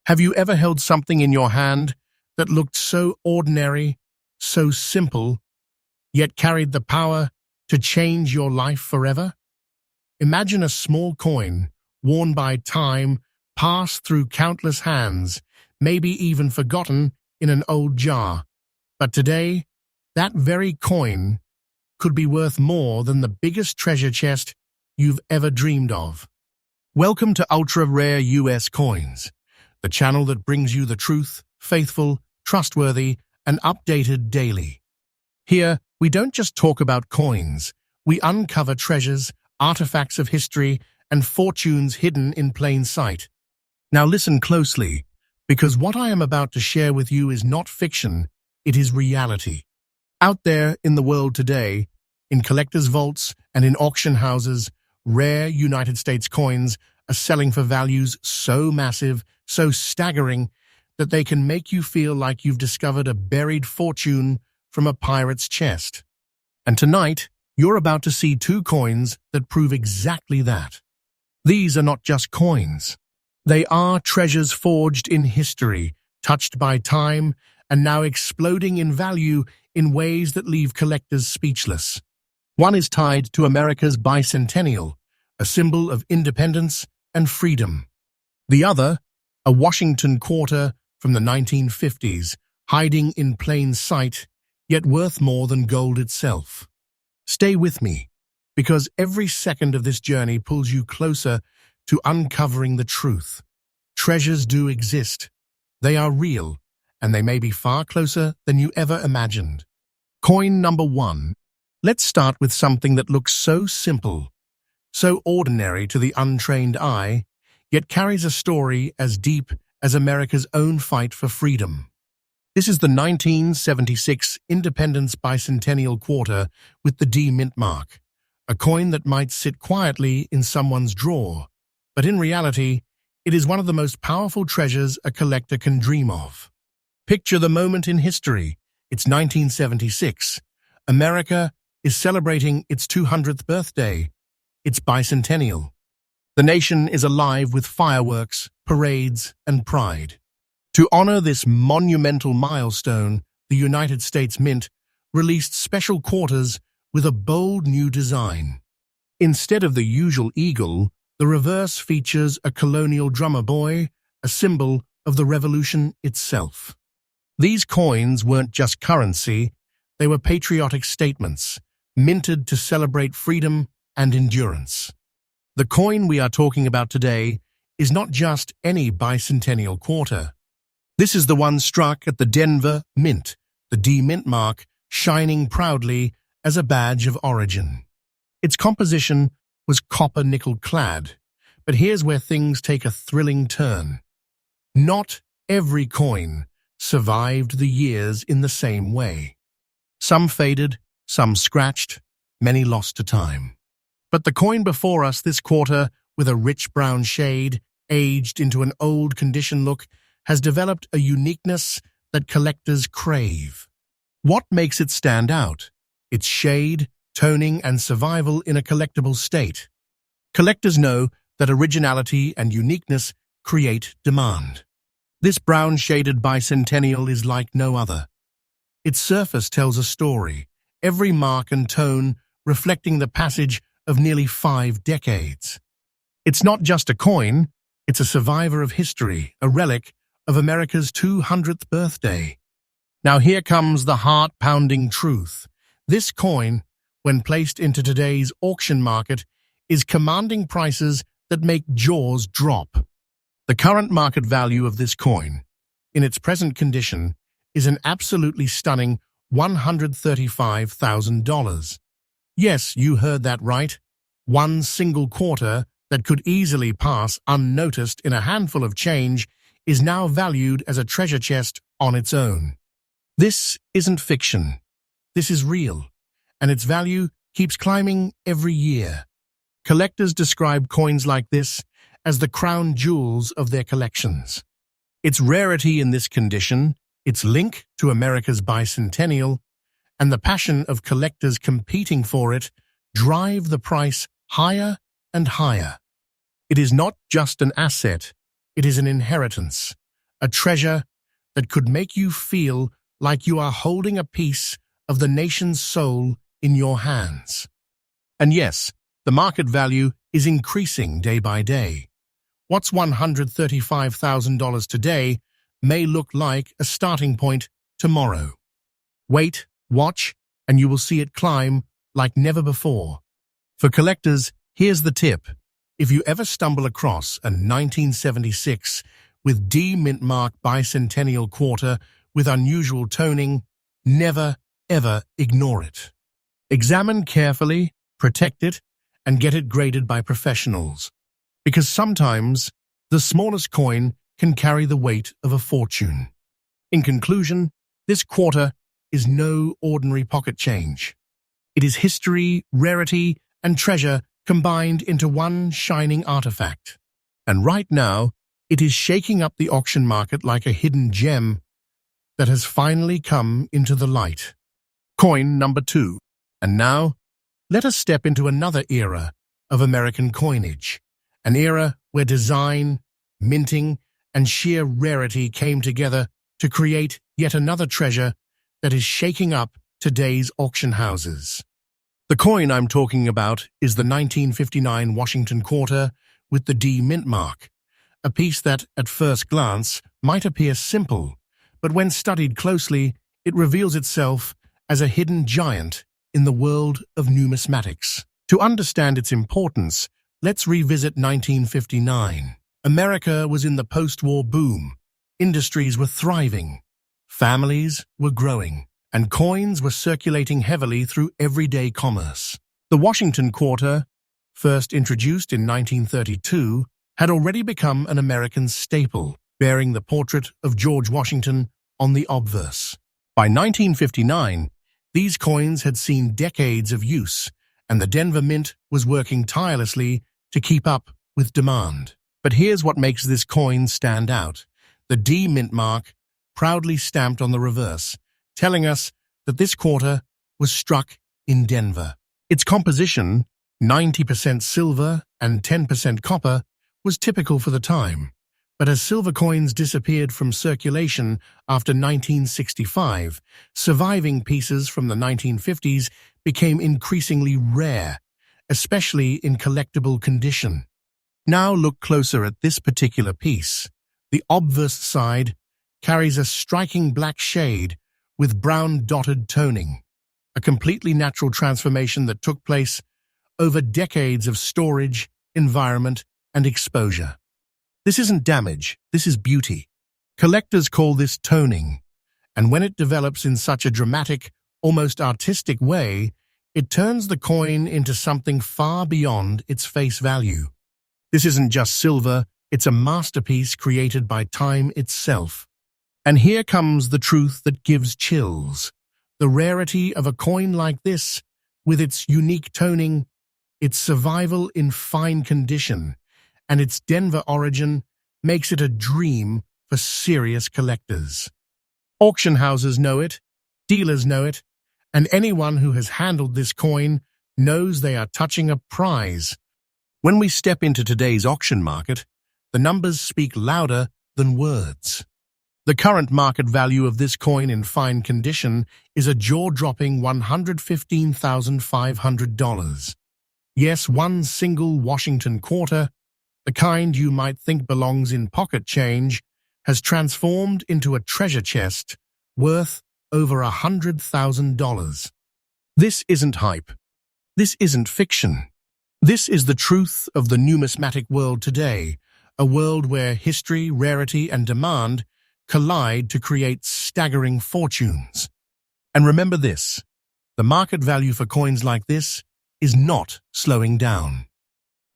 Have you ever held something in your hand that looked so ordinary, so simple, yet carried the power to change your life forever? Imagine a small coin, worn by time, passed through countless hands, maybe even forgotten in an old jar. But today, that very coin could be worth more than the biggest treasure chest you've ever dreamed of. Welcome to Ultra Rare US Coins, the channel that brings you the truth, faithful, trustworthy, and updated daily. Here, we don't just talk about coins, we uncover treasures, artifacts of history, and fortunes hidden in plain sight. Now listen closely, because what I am about to share with you is not fiction, it is reality. Out there in the world today, in collectors' vaults and in auction houses, rare United States coins are selling for values so massive, so staggering, that they can make you feel like you've discovered a buried fortune from a pirate's chest. And tonight, you're about to see two coins that prove exactly that. These are not just coins. They are treasures forged in history, touched by time, and now exploding in value in ways that leave collectors speechless. One is tied to America's bicentennial, a symbol of independence and freedom. The other, a Washington quarter from the 1950s, hiding in plain sight, yet worth more than gold itself. Stay with me, because every second of this journey pulls you closer to uncovering the truth. Treasures do exist. They are real, and they may be far closer than you ever imagined. Coin number one. Let's start with something that looks so simple, so ordinary to the untrained eye, yet carries a story as deep as America's own fight for freedom. This is the 1976 Independence Bicentennial Quarter with the D mint mark, a coin that might sit quietly in someone's drawer, but in reality, it is one of the most powerful treasures a collector can dream of. Picture the moment in history. It's 1976. America is celebrating its 200th birthday, its bicentennial. The nation is alive with fireworks, parades, and pride. To honor this monumental milestone, the United States Mint released special quarters with a bold new design. Instead of the usual eagle, the reverse features a colonial drummer boy, a symbol of the revolution itself. These coins weren't just currency, they were patriotic statements, minted to celebrate freedom and endurance. The coin we are talking about today is not just any bicentennial quarter. This is the one struck at the Denver Mint, the D mint mark shining proudly as a badge of origin. Its composition was copper nickel clad, but here's where things take a thrilling turn. Not every coin survived the years in the same way. Some faded, some scratched, many lost to time. But the coin before us this quarter, with a rich brown shade, aged into an old condition look, has developed a uniqueness that collectors crave. What makes it stand out? Its shade, toning, and survival in a collectible state. Collectors know that originality and uniqueness create demand. This brown-shaded bicentennial is like no other. Its surface tells a story, every mark and tone reflecting the passage of nearly 5 decades. It's not just a coin, it's a survivor of history, a relic of America's 200th birthday. Now here comes the heart-pounding truth. This coin, when placed into today's auction market, is commanding prices that make jaws drop. The current market value of this coin, in its present condition, is an absolutely stunning $135,000. Yes, you heard that right. One single quarter that could easily pass unnoticed in a handful of change is now valued as a treasure chest on its own. This isn't fiction. This is real, and its value keeps climbing every year. Collectors describe coins like this as the crown jewels of their collections. Its rarity in this condition, its link to America's bicentennial, and the passion of collectors competing for it drive the price higher and higher. It is not just an asset, it is an inheritance, a treasure that could make you feel like you are holding a piece of the nation's soul in your hands. And yes, the market value is increasing day by day. What's $135,000 today may look like a starting point tomorrow. Wait, watch, and you will see it climb like never before. For collectors, here's the tip. If you ever stumble across a 1976 with D mint mark bicentennial quarter with unusual toning, never, ever ignore it. Examine carefully, protect it, and get it graded by professionals. Because sometimes the smallest coin can carry the weight of a fortune. In conclusion, this quarter is no ordinary pocket change. It is history, rarity, and treasure combined into one shining artifact. And right now, it is shaking up the auction market like a hidden gem that has finally come into the light. Coin number 2. And now, let us step into another era of American coinage. An era where design, minting, and sheer rarity came together to create yet another treasure that is shaking up today's auction houses. The coin I'm talking about is the 1959 Washington quarter with the D mint mark, a piece that, at first glance, might appear simple, but when studied closely, it reveals itself as a hidden giant in the world of numismatics. To understand its importance, let's revisit 1959. America was in the post-war boom. Industries were thriving. Families were growing. And coins were circulating heavily through everyday commerce. The Washington quarter, first introduced in 1932, had already become an American staple, bearing the portrait of George Washington on the obverse. By 1959, these coins had seen decades of use, and the Denver Mint was working tirelessly to keep up with demand. But here's what makes this coin stand out. The D mint mark, proudly stamped on the reverse, telling us that this quarter was struck in Denver. Its composition, 90% silver and 10% copper, was typical for the time. But as silver coins disappeared from circulation after 1965, surviving pieces from the 1950s became increasingly rare, especially in collectible condition. Now look closer at this particular piece. The obverse side carries a striking black shade with brown dotted toning, a completely natural transformation that took place over decades of storage, environment, and exposure. This isn't damage, this is beauty. Collectors call this toning, and when it develops in such a dramatic, almost artistic way, it turns the coin into something far beyond its face value. This isn't just silver, it's a masterpiece created by time itself. And here comes the truth that gives chills. The rarity of a coin like this, with its unique toning, its survival in fine condition, and its Denver origin, makes it a dream for serious collectors. Auction houses know it, dealers know it, and anyone who has handled this coin knows they are touching a prize. When we step into today's auction market, the numbers speak louder than words. The current market value of this coin in fine condition is a jaw-dropping $115,500. Yes, one single Washington quarter, the kind you might think belongs in pocket change, has transformed into a treasure chest worth over $100,000. This isn't hype. This isn't fiction. This is the truth of the numismatic world today, a world where history, rarity, and demand collide to create staggering fortunes. And remember this, the market value for coins like this is not slowing down.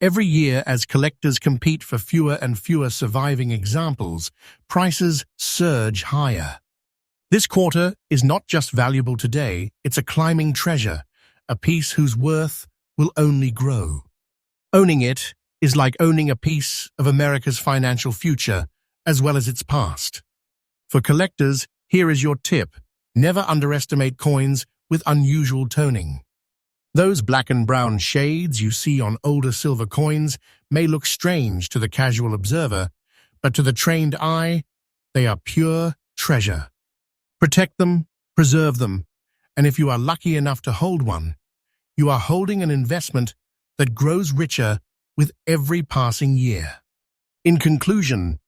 Every year, as collectors compete for fewer and fewer surviving examples, prices surge higher. This quarter is not just valuable today, it's a climbing treasure, a piece whose worth will only grow. Owning it is like owning a piece of America's financial future, as well as its past. For collectors, here is your tip. Never underestimate coins with unusual toning. Those black and brown shades you see on older silver coins may look strange to the casual observer, but to the trained eye, They are pure treasure. Protect them, preserve them, and if you are lucky enough to hold one, you are holding an investment that grows richer with every passing year. In conclusion,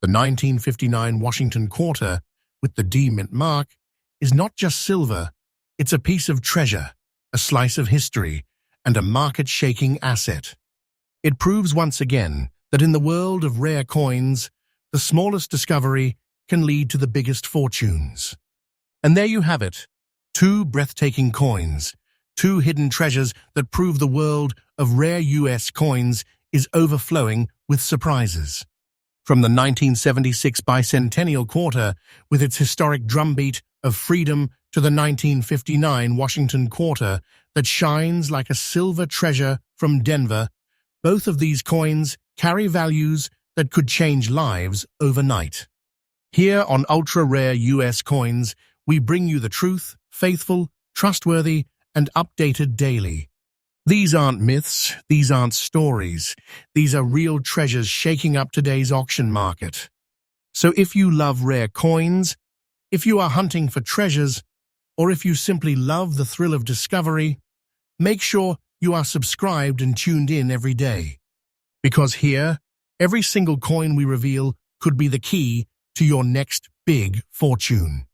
the 1959 Washington quarter with the D mint mark is not just silver, it's a piece of treasure, a slice of history, and a market-shaking asset. It proves once again that in the world of rare coins, the smallest discovery can lead to the biggest fortunes. And there you have it, two breathtaking coins, two hidden treasures that prove the world of rare U.S. coins is overflowing with surprises. From the 1976 bicentennial quarter, with its historic drumbeat of freedom, to the 1959 Washington quarter that shines like a silver treasure from Denver, both of these coins carry values that could change lives overnight. Here on Ultra Rare U.S. Coins, we bring you the truth, faithful, trustworthy, and updated daily. These aren't myths, these aren't stories. These are real treasures shaking up today's auction market. So if you love rare coins, if you are hunting for treasures, or if you simply love the thrill of discovery, make sure you are subscribed and tuned in every day. Because here, every single coin we reveal could be the key to your next big fortune.